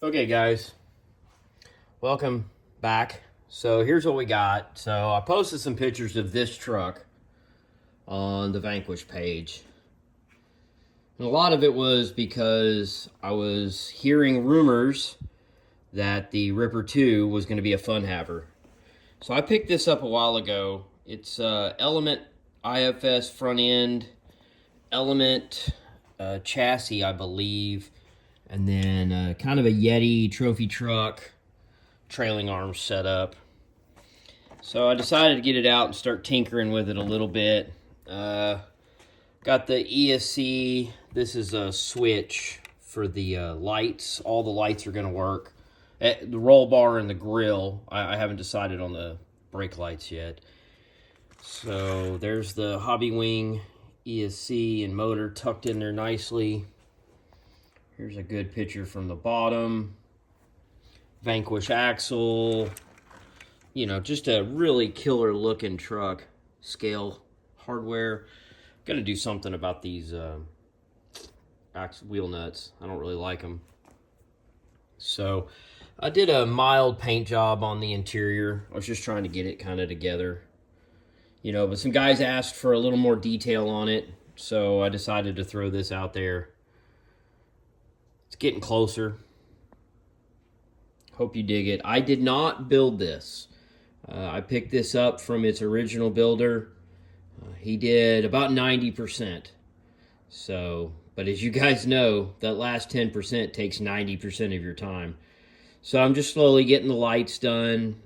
Okay guys, welcome back. So here's what we got. So I posted some pictures of this truck on the Vanquish page. And a lot of it was because I was hearing rumors that the Ripper 2 was going to be a FunHvr. So I picked this up a while ago. It's Element IFS front end, Element chassis, I believe. And then kind of a Yeti trophy truck, trailing arms setup. So I decided to get it out and start tinkering with it a little bit. Got the ESC. This is a switch for the lights. All the lights are going to work. The roll bar and the grill. I haven't decided on the brake lights yet. So there's the Hobby Wing ESC and motor tucked in there nicely. Here's a good picture from the bottom. Vanquish Axail. You know, just a really killer looking truck. Scale hardware. Gonna do something about these wheel nuts. I don't really like them. So I did a mild paint job on the interior. I was just trying to get it kind of together. You know, but some guys asked for a little more detail on it. So I decided to throw this out there. It's getting closer. Hope you dig it. I did not build this. I picked this up from its original builder. He did about 90%. So, but as you guys know, that last 10% takes 90% of your time. So I'm just slowly getting the lights done.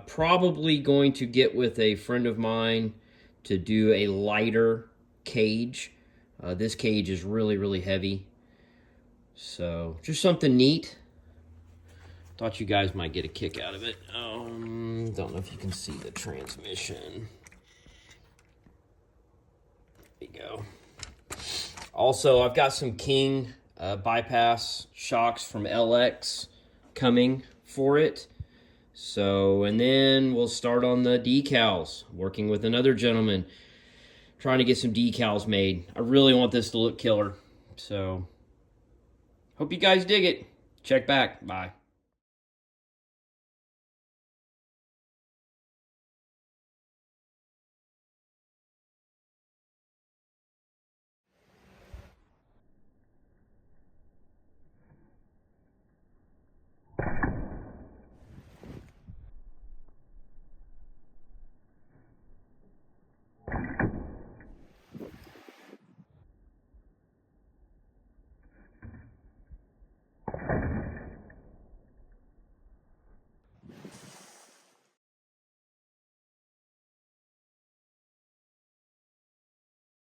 Probably going to get with a friend of mine to do a lighter cage. This cage is really, really heavy. So, just something neat. Thought you guys might get a kick out of it. Don't know if you can see the transmission. There you go. Also, I've got some King bypass shocks from LX coming for it. So, and then we'll start on the decals. Working with another gentleman. Trying to get some decals made. I really want this to look killer. So, hope you guys dig it. Check back. Bye.